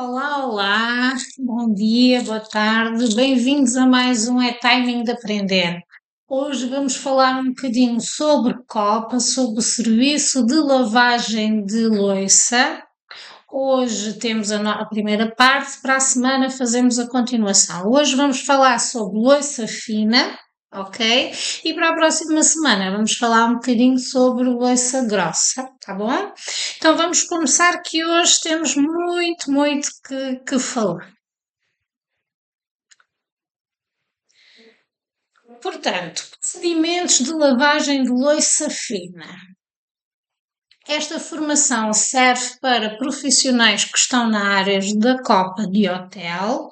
Olá, olá, bom dia, boa tarde, bem-vindos a mais um Timing de Aprender. Hoje vamos falar um bocadinho sobre copa, sobre o serviço de lavagem de louça. Hoje temos a primeira parte, para a semana fazemos a continuação. Hoje vamos falar sobre louça fina, ok? E para a próxima semana vamos falar um bocadinho sobre louça grossa, tá bom? Então vamos começar que hoje temos muito que falar. Portanto, procedimentos de lavagem de louça fina. Esta formação serve para profissionais que estão na área da copa de hotel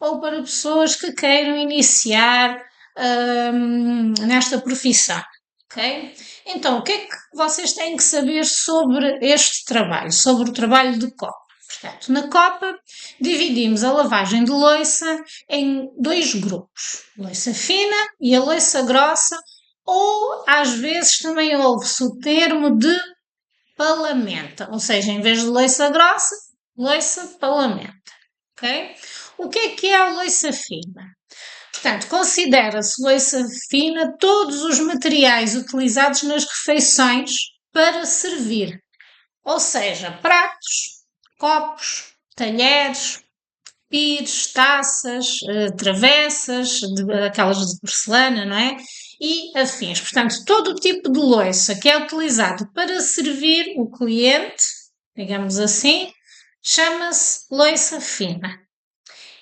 ou para pessoas que queiram iniciar nesta profissão, ok? Então, o que é que vocês têm que saber sobre este trabalho, sobre o trabalho de copa? Portanto, na copa dividimos a lavagem de louça em dois grupos, louça fina e a louça grossa, ou às vezes também ouve-se o termo de palamenta, ou seja, em vez de louça grossa, louça palamenta, ok? O que é a louça fina? Portanto, considera-se louça fina todos os materiais utilizados nas refeições para servir, ou seja, pratos, copos, talheres, pires, taças, travessas, aquelas de porcelana, não é? E afins. Portanto, todo o tipo de louça que é utilizado para servir o cliente, digamos assim, chama-se louça fina.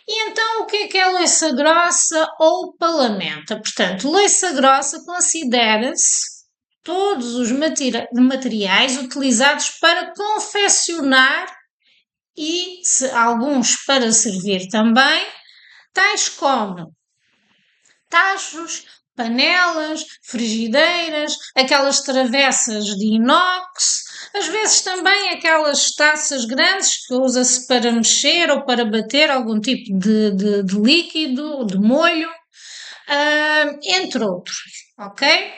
E então, o que é louça grossa ou palamenta? Portanto, louça grossa considera-se todos os materiais utilizados para confeccionar e alguns para servir também, tais como tachos, panelas, frigideiras, aquelas travessas de inox, às vezes também aquelas taças grandes que usa-se para mexer ou para bater algum tipo de líquido, de molho, entre outros, ok?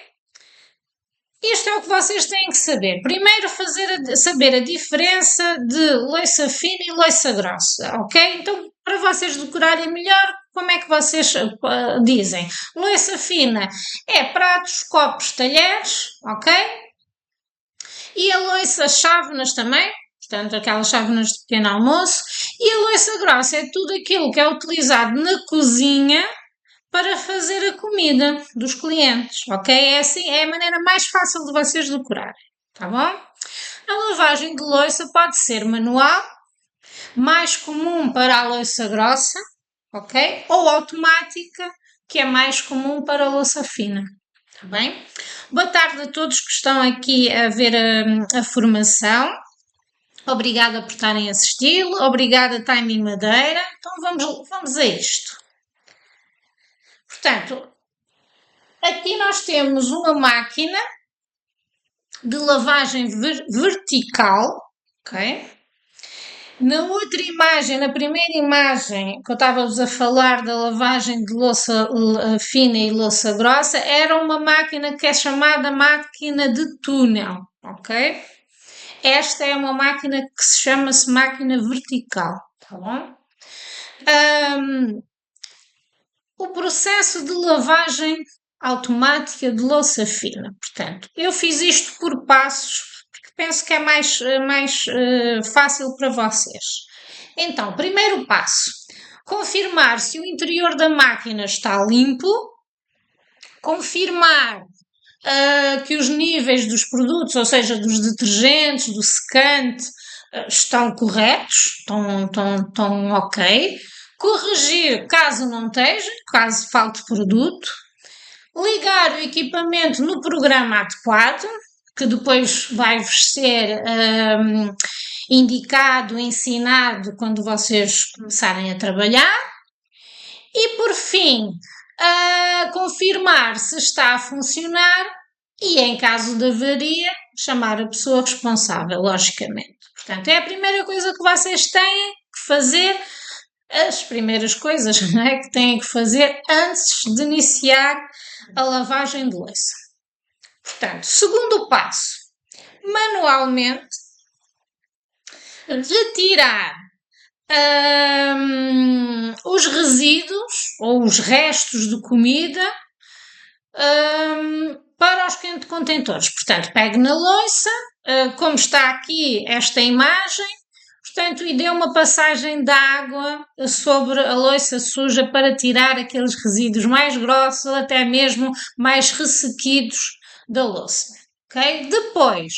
Isto é o que vocês têm que saber. Primeiro, saber a diferença de louça fina e louça grossa, ok? Então, para vocês decorarem melhor, como é que vocês dizem? Louça fina é pratos, copos, talheres, ok? E a louça chávenas também, portanto, aquelas chávenas de pequeno almoço. E a louça grossa é tudo aquilo que é utilizado na cozinha para fazer a comida dos clientes, ok? É assim, é a maneira mais fácil de vocês decorarem, tá bom? A lavagem de louça pode ser manual, mais comum para a louça grossa, ok? Ou automática, que é mais comum para a louça fina, tá bem? Boa tarde a todos que estão aqui a ver a formação. Obrigada por estarem a assistir, obrigada Timing Madeira. Então vamos a isto. Portanto, aqui nós temos uma máquina de lavagem vertical, ok? Na outra imagem, na primeira imagem que eu estava-vos a falar da lavagem de louça fina e louça grossa, era uma máquina que é chamada máquina de túnel, ok? Esta é uma máquina que se chama-se máquina vertical, tá bom? O processo de lavagem automática de louça fina. Portanto, eu fiz isto por passos, porque penso que é mais fácil para vocês. Então, primeiro passo, confirmar se o interior da máquina está limpo, confirmar que os níveis dos produtos, ou seja, dos detergentes, do secante, estão corretos, estão ok, corrigir caso não esteja, caso falte produto, ligar o equipamento no programa adequado, que depois vai-vos ser indicado, ensinado quando vocês começarem a trabalhar, e por fim, confirmar se está a funcionar e, em caso de avaria, chamar a pessoa responsável, logicamente. Portanto, é a primeira coisa que vocês têm que fazer, as primeiras coisas, não é, que têm que fazer antes de iniciar a lavagem de louça. Portanto, segundo passo, manualmente retirar os resíduos ou os restos de comida para os contentores. Portanto, pegue na louça, como está aqui esta imagem, portanto, e dê uma passagem de água sobre a louça suja para tirar aqueles resíduos mais grossos ou até mesmo mais ressequidos da louça. Okay? Depois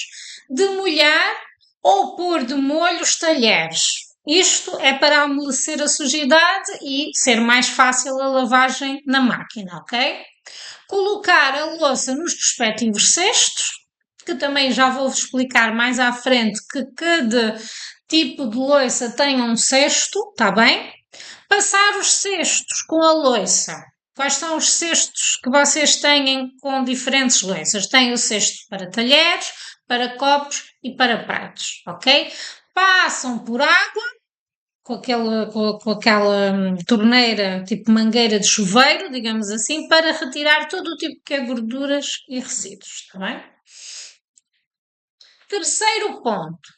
de molhar ou pôr de molho os talheres. Isto é para amolecer a sujidade e ser mais fácil a lavagem na máquina, ok? Colocar a louça nos respectivos cestos, que também já vou-vos explicar mais à frente que cada tipo de louça tem um cesto, está bem? Passar os cestos com a louça. Quais são os cestos que vocês têm com diferentes louças? Tem o cesto para talheres, para copos e para pratos, ok? Passam por água, com aquela torneira, tipo mangueira de chuveiro, digamos assim, para retirar todo o tipo de gorduras e resíduos, está bem? Terceiro ponto,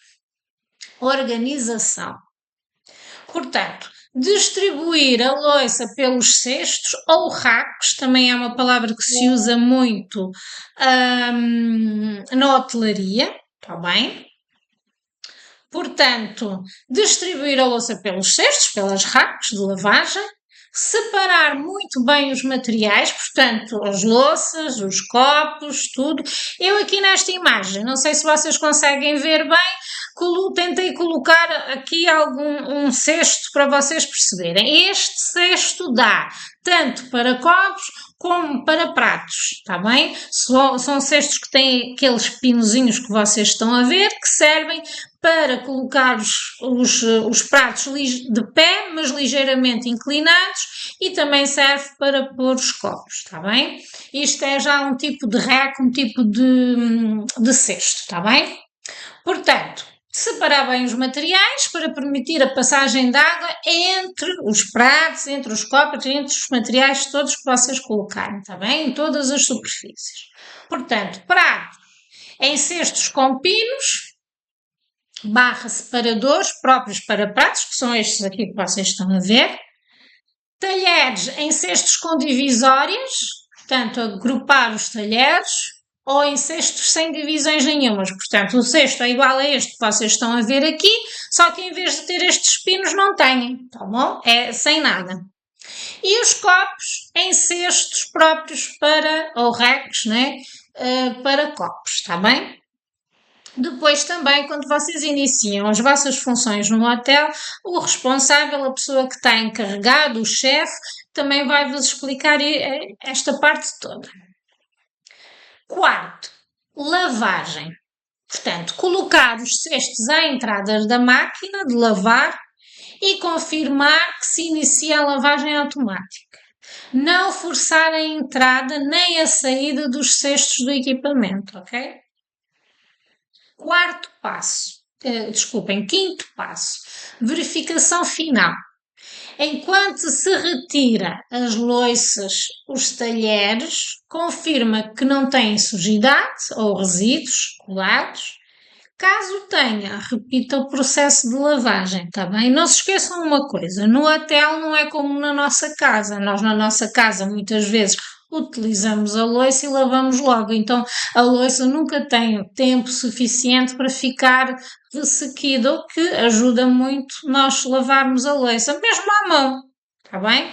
organização. Portanto, distribuir a louça pelos cestos ou racks, também é uma palavra que se usa muito na hotelaria, está bem? Portanto, distribuir a louça pelos cestos, pelas racks de lavagem, separar muito bem os materiais, portanto, as louças, os copos, tudo. Eu aqui nesta imagem, não sei se vocês conseguem ver bem, tentei colocar aqui um cesto para vocês perceberem. Este cesto dá tanto para copos como para pratos, está bem? São cestos que têm aqueles pinozinhos que vocês estão a ver, que servem para colocar os pratos de pé, mas ligeiramente inclinados, e também serve para pôr os copos, está bem? Isto é já um tipo de rack, um tipo de cesto, está bem? Portanto, separar bem os materiais para permitir a passagem de água entre os pratos, entre os copos, entre os materiais todos que vocês colocarem, está bem? Em todas as superfícies. Portanto, pratos em cestos com pinos, separadores próprios para pratos, que são estes aqui que vocês estão a ver. Talheres em cestos com divisórias, portanto, agrupar os talheres, ou em cestos sem divisões nenhumas. Portanto, o cesto é igual a este que vocês estão a ver aqui, só que em vez de ter estes pinos não têm, tá bom? É sem nada. E os copos em cestos próprios ou racks, né? Para copos, está bem? Depois também, quando vocês iniciam as vossas funções no hotel, o responsável, a pessoa que está encarregado, o chefe, também vai-vos explicar esta parte toda. Quarto, lavagem. Portanto, colocar os cestos à entrada da máquina de lavar e confirmar que se inicia a lavagem automática. Não forçar a entrada nem a saída dos cestos do equipamento, ok? Quinto passo, verificação final. Enquanto se retira as louças, os talheres, confirma que não têm sujidade ou resíduos colados. Caso tenha, repita o processo de lavagem, está bem? Não se esqueçam uma coisa, no hotel não é como na nossa casa. Nós na nossa casa muitas vezes utilizamos a louça e lavamos logo, então a louça nunca tem tempo suficiente para ficar ressequida, o que ajuda muito nós lavarmos a louça, mesmo à mão, está bem?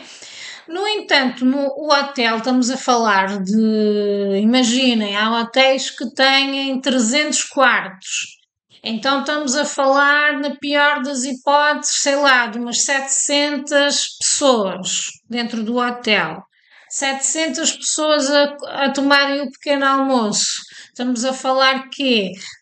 No entanto, no hotel estamos a falar imaginem, há hotéis que têm 300 quartos, então estamos a falar, na pior das hipóteses, sei lá, de umas 700 pessoas dentro do hotel. 700 pessoas a tomarem o pequeno almoço. Estamos a falar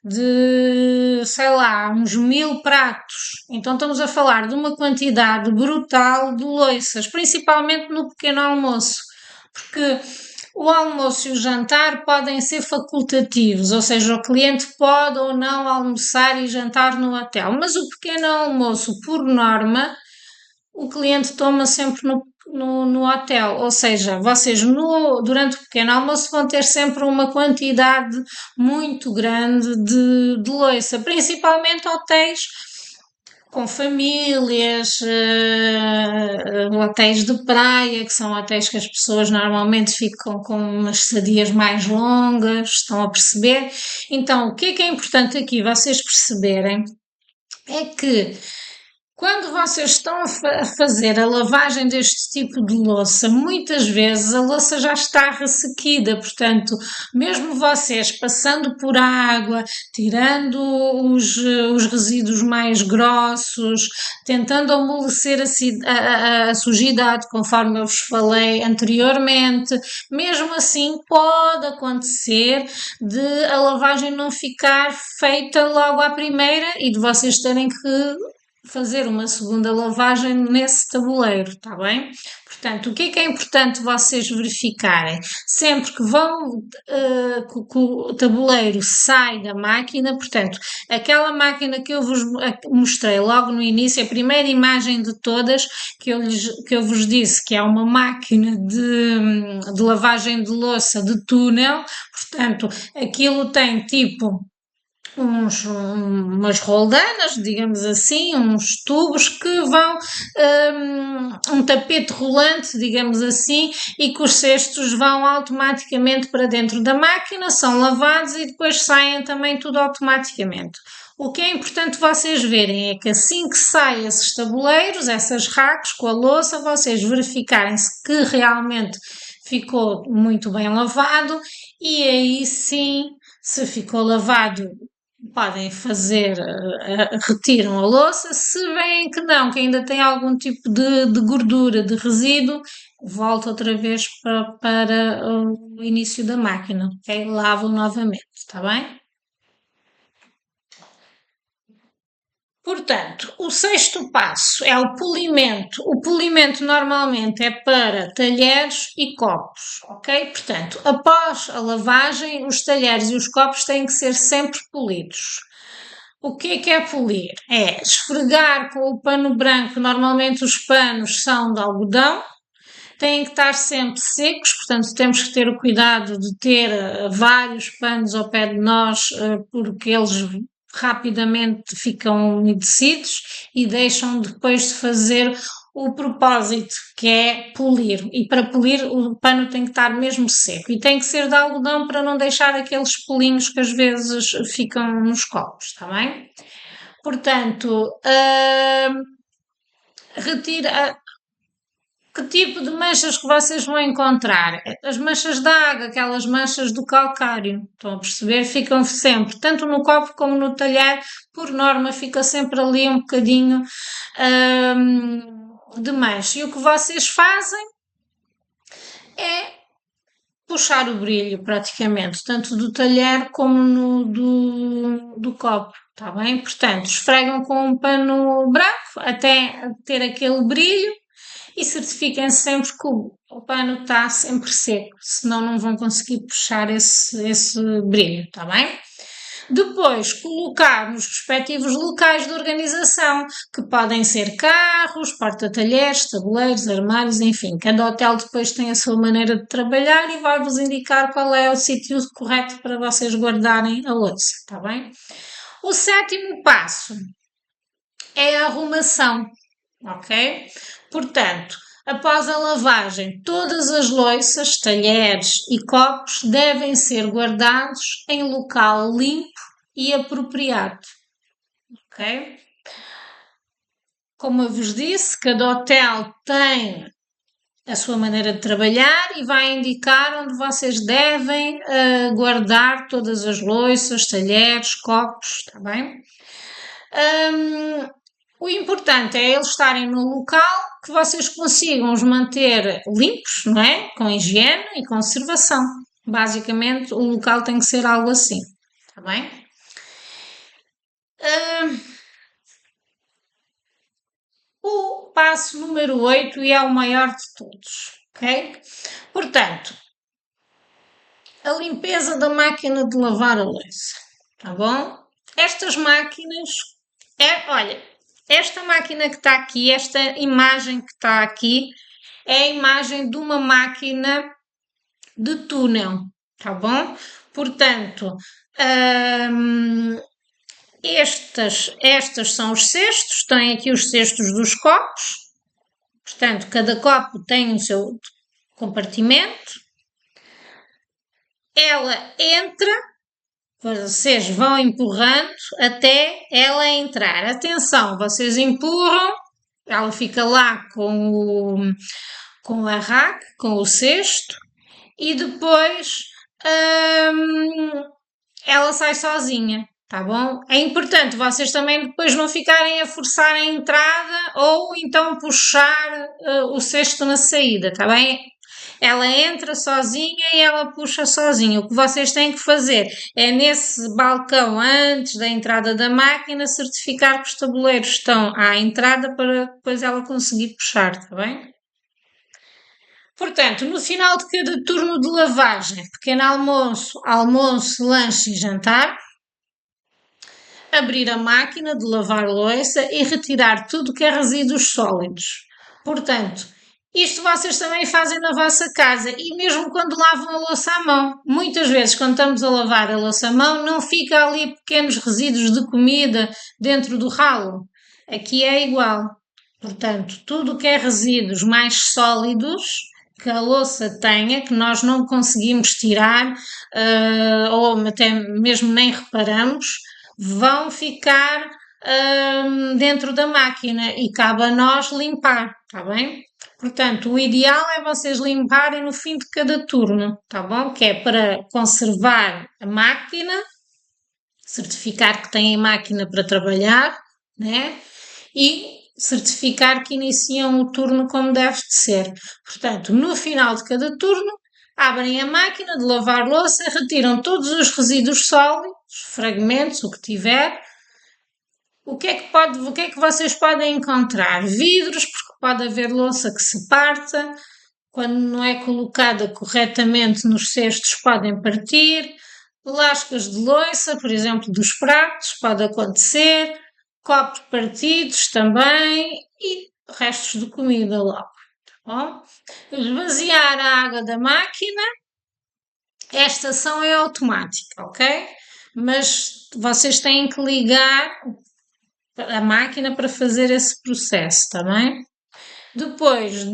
de, sei lá, uns 1000 pratos. Então estamos a falar de uma quantidade brutal de louças, principalmente no pequeno almoço, porque o almoço e o jantar podem ser facultativos, ou seja, o cliente pode ou não almoçar e jantar no hotel, mas o pequeno almoço, por norma, o cliente toma sempre no hotel, ou seja, vocês durante o pequeno almoço vão ter sempre uma quantidade muito grande de louça, principalmente hotéis com famílias, hotéis de praia, que são hotéis que as pessoas normalmente ficam com umas estadias mais longas, estão a perceber? Então, o que é importante aqui vocês perceberem é que quando vocês estão a fazer a lavagem deste tipo de louça, muitas vezes a louça já está ressequida, portanto, mesmo vocês passando por água, tirando os resíduos mais grossos, tentando amolecer a sujidade, conforme eu vos falei anteriormente, mesmo assim pode acontecer de a lavagem não ficar feita logo à primeira e de vocês terem que fazer uma segunda lavagem nesse tabuleiro, está bem? Portanto, o que é importante vocês verificarem? Sempre que que o tabuleiro sai da máquina, portanto, aquela máquina que eu vos mostrei logo no início, a primeira imagem de todas que eu vos disse que é uma máquina de lavagem de louça de túnel, portanto, aquilo tem tipo umas roldanas, digamos assim, uns tubos que vão, um tapete rolante, digamos assim, e que os cestos vão automaticamente para dentro da máquina, são lavados e depois saem também tudo automaticamente. O que é importante vocês verem é que assim que saem esses tabuleiros, essas racks com a louça, vocês verificarem se que realmente ficou muito bem lavado e aí sim, se ficou lavado, podem fazer, retiram a louça, se veem que não, que ainda tem algum tipo de gordura, de resíduo, volta outra vez para o início da máquina, ok? Lavam novamente, está bem? Portanto, o sexto passo é o polimento. O polimento normalmente é para talheres e copos, ok? Portanto, após a lavagem, os talheres e os copos têm que ser sempre polidos. O que é polir? É esfregar com o pano branco, normalmente os panos são de algodão, têm que estar sempre secos, portanto temos que ter o cuidado de ter vários panos ao pé de nós, porque eles rapidamente ficam umedecidos e deixam depois de fazer o propósito, que é polir. E para polir o pano tem que estar mesmo seco e tem que ser de algodão para não deixar aqueles pelinhos que às vezes ficam nos copos, está bem? Portanto, retira, que tipo de manchas que vocês vão encontrar? As manchas d'água, aquelas manchas do calcário, estão a perceber? Ficam sempre, tanto no copo como no talher, por norma, fica sempre ali um bocadinho de mancha. E o que vocês fazem é puxar o brilho praticamente, tanto do talher como do copo, está bem? Portanto, esfregam com um pano branco até ter aquele brilho e certifiquem-se sempre que o pano está sempre seco, senão não vão conseguir puxar esse brilho, está bem? Depois, colocar nos respectivos locais de organização, que podem ser carros, porta-talheres, tabuleiros, armários, enfim. Cada hotel depois tem a sua maneira de trabalhar e vai-vos indicar qual é o sítio correto para vocês guardarem a louça, está bem? O sétimo passo é a arrumação, ok? Portanto, após a lavagem, todas as louças, talheres e copos devem ser guardados em local limpo e apropriado, ok? Como eu vos disse, cada hotel tem a sua maneira de trabalhar e vai indicar onde vocês devem guardar todas as louças, talheres, copos, está bem? O importante é eles estarem no local que vocês consigam os manter limpos, não é? Com higiene e conservação. Basicamente, o local tem que ser algo assim, está bem? O passo número 8 e é o maior de todos, ok? Portanto, a limpeza da máquina de lavar a louça, tá bom? Estas máquinas, olha, esta máquina que está aqui, esta imagem que está aqui, é a imagem de uma máquina de túnel, tá bom? Portanto, Estas são os cestos, têm aqui os cestos dos copos, portanto, cada copo tem o seu compartimento. Ela entra, vocês vão empurrando até ela entrar. Atenção, vocês empurram, ela fica lá com a rack, com o cesto, e depois ela sai sozinha, tá bom? É importante vocês também depois não ficarem a forçar a entrada ou então puxar o cesto na saída, tá bem? Ela entra sozinha e ela puxa sozinha. O que vocês têm que fazer é nesse balcão antes da entrada da máquina certificar que os tabuleiros estão à entrada para depois ela conseguir puxar, tá bem? Portanto, no final de cada turno de lavagem, pequeno almoço, lanche e jantar, abrir a máquina de lavar louça e retirar tudo que é resíduos sólidos. Portanto, isto vocês também fazem na vossa casa e mesmo quando lavam a louça à mão. Muitas vezes, quando estamos a lavar a louça à mão, não fica ali pequenos resíduos de comida dentro do ralo. Aqui é igual. Portanto, tudo que é resíduos mais sólidos que a louça tenha, que nós não conseguimos tirar ou até mesmo nem reparamos, vão ficar dentro da máquina e cabe a nós limpar, tá bem? Portanto, o ideal é vocês limparem no fim de cada turno, tá bom? Que é para conservar a máquina, certificar que têm máquina para trabalhar, né? E certificar que iniciam o turno como deve de ser. Portanto, no final de cada turno, abrem a máquina de lavar louça, retiram todos os resíduos sólidos, fragmentos, o que tiver. O que é que vocês podem encontrar? Vidros, porque pode haver louça que se parta, quando não é colocada corretamente nos cestos podem partir, lascas de louça, por exemplo, dos pratos, pode acontecer, copos partidos também e restos de comida logo, tá bom? Esvaziar a água da máquina, esta ação é automática, ok? Mas vocês têm que ligar a máquina para fazer esse processo, tá bem? Depois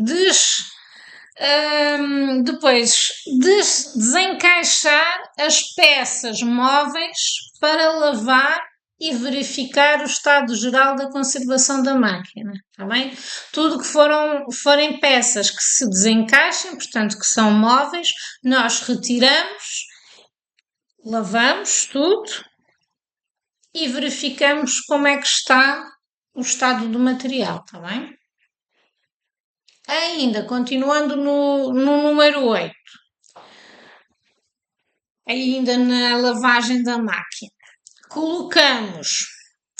desencaixar as peças móveis para lavar e verificar o estado geral da conservação da máquina, tá bem? Tudo que forem peças que se desencaixem, portanto que são móveis, nós retiramos, lavamos tudo e verificamos como é que está o estado do material, tá bem? Ainda, continuando no número 8, ainda na lavagem da máquina, colocamos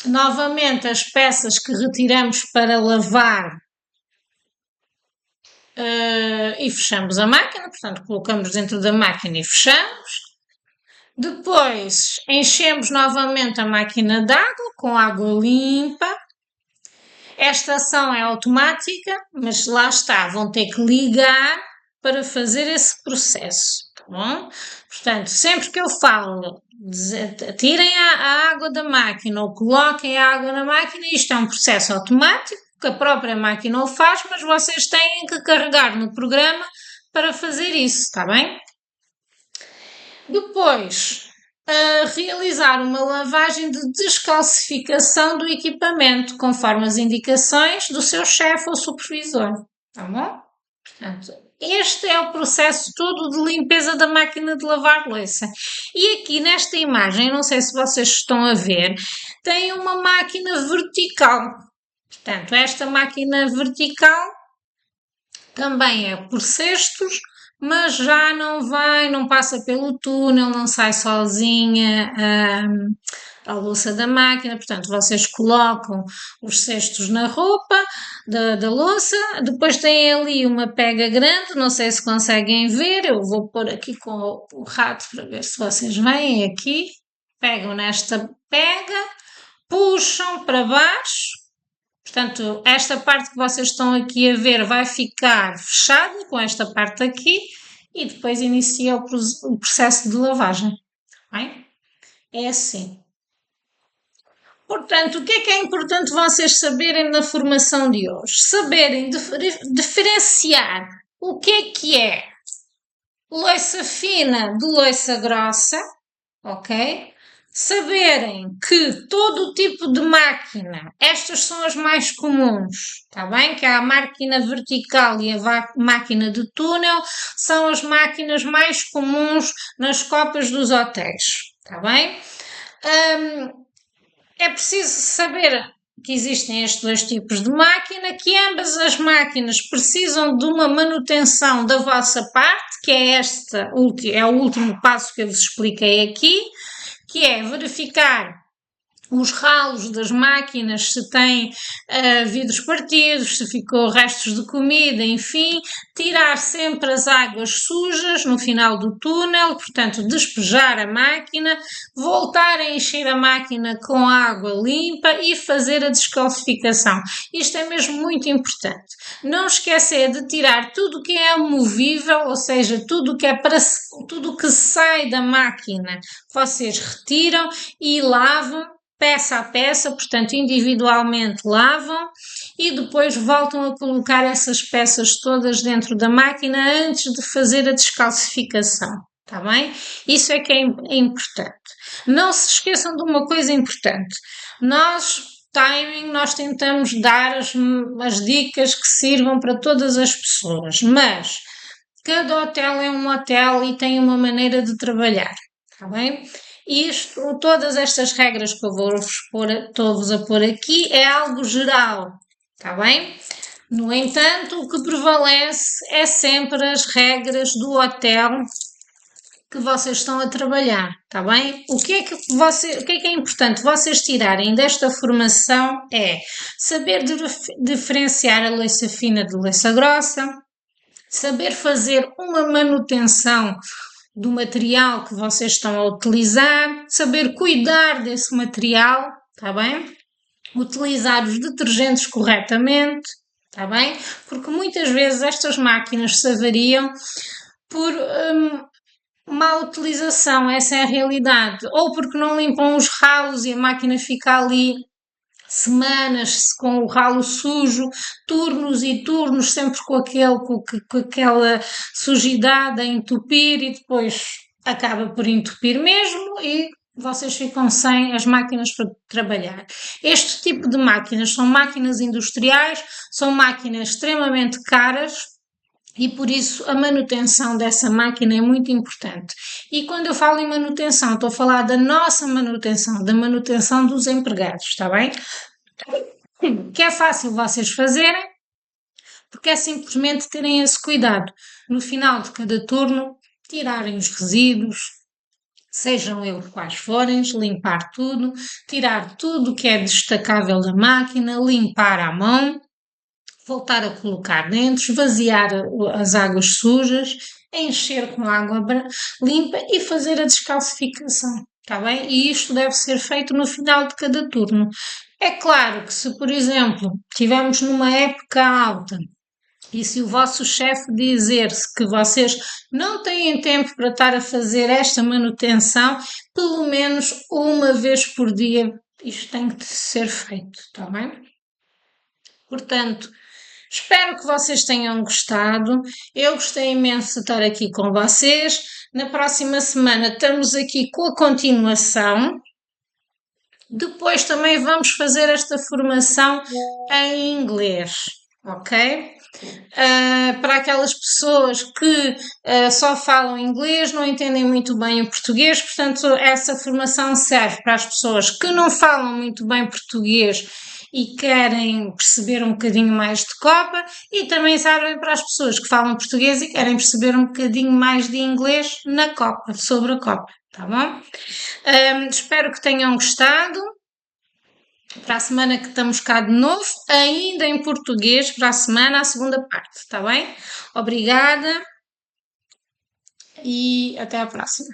novamente as peças que retiramos para lavar e fechamos a máquina, portanto colocamos dentro da máquina e fechamos. Depois enchemos novamente a máquina de água com água limpa. Esta ação é automática, mas lá está, vão ter que ligar para fazer esse processo, tá bom? Portanto, sempre que eu falo, tirem a água da máquina ou coloquem a água na máquina, isto é um processo automático, que a própria máquina o faz, mas vocês têm que carregar no programa para fazer isso, está bem? Depois, realizar uma lavagem de descalcificação do equipamento, conforme as indicações do seu chefe ou supervisor, tá bom? Portanto, este é o processo todo de limpeza da máquina de lavar louça. E aqui nesta imagem, não sei se vocês estão a ver, tem uma máquina vertical. Portanto, esta máquina vertical também é por cestos, mas já não passa pelo túnel, não sai sozinha a louça da máquina, portanto vocês colocam os cestos na roupa da louça, depois tem ali uma pega grande, não sei se conseguem ver, eu vou pôr aqui com o rato para ver se vocês veem aqui, pegam nesta pega, puxam para baixo. Portanto, esta parte que vocês estão aqui a ver vai ficar fechada com esta parte aqui e depois inicia o processo de lavagem. Bem? É assim. Portanto, o que é importante vocês saberem na formação de hoje? Saberem diferenciar o que é louça fina de louça grossa, ok? Saberem que todo o tipo de máquina, estas são as mais comuns, está bem? Que há a máquina vertical e a máquina de túnel, são as máquinas mais comuns nas copas dos hotéis, está bem? É preciso saber que existem estes dois tipos de máquina, que ambas as máquinas precisam de uma manutenção da vossa parte, que é é o último passo que eu vos expliquei aqui, que é verificar os ralos das máquinas, se tem vidros partidos, se ficou restos de comida, enfim, tirar sempre as águas sujas no final do túnel, portanto, despejar a máquina, voltar a encher a máquina com água limpa e fazer a descalcificação. Isto é mesmo muito importante. Não esquecer de tirar tudo o que é movível, ou seja, tudo que é tudo que sai da máquina, vocês retiram e lavam peça a peça, portanto individualmente lavam e depois voltam a colocar essas peças todas dentro da máquina antes de fazer a descalcificação, está bem? Isso é que é importante. Não se esqueçam de uma coisa importante, nós tentamos dar as dicas que sirvam para todas as pessoas, mas cada hotel é um hotel e tem uma maneira de trabalhar, está bem? Todas estas regras que eu estou-vos a pôr aqui é algo geral, está bem? No entanto, o que prevalece é sempre as regras do hotel que vocês estão a trabalhar, está bem? O que é importante vocês tirarem desta formação é saber diferenciar a louça fina de louça grossa, saber fazer uma manutenção do material que vocês estão a utilizar, saber cuidar desse material, está bem? Utilizar os detergentes corretamente, está bem? Porque muitas vezes estas máquinas se avariam por má utilização, essa é a realidade, ou porque não limpam os ralos e a máquina fica ali semanas com o ralo sujo, turnos e turnos, sempre com aquela sujidade a entupir e depois acaba por entupir mesmo e vocês ficam sem as máquinas para trabalhar. Este tipo de máquinas são máquinas industriais, são máquinas extremamente caras e por isso a manutenção dessa máquina é muito importante. E quando eu falo em manutenção, estou a falar da nossa manutenção, da manutenção dos empregados, está bem? Que é fácil vocês fazerem, porque é simplesmente terem esse cuidado. No final de cada turno, tirarem os resíduos, sejam eles quais forem, limpar tudo, tirar tudo que é destacável da máquina, limpar à mão, voltar a colocar dentro, esvaziar as águas sujas, encher com água limpa e fazer a descalcificação, está bem? E isto deve ser feito no final de cada turno. É claro que se, por exemplo, estivermos numa época alta e se o vosso chefe dizer-se que vocês não têm tempo para estar a fazer esta manutenção, pelo menos uma vez por dia isto tem que ser feito, está bem? Portanto, espero que vocês tenham gostado. Eu gostei imenso de estar aqui com vocês. Na próxima semana estamos aqui com a continuação. Depois também vamos fazer esta formação em inglês, ok? Para aquelas pessoas que só falam inglês, não entendem muito bem o português, portanto, essa formação serve para as pessoas que não falam muito bem português e querem perceber um bocadinho mais de Copa e também servem para as pessoas que falam português e querem perceber um bocadinho mais de inglês na Copa, sobre a Copa, tá bom? Espero que tenham gostado. Para a semana que estamos cá de novo, ainda em português, para a semana, a segunda parte, está bem? Obrigada e até à próxima.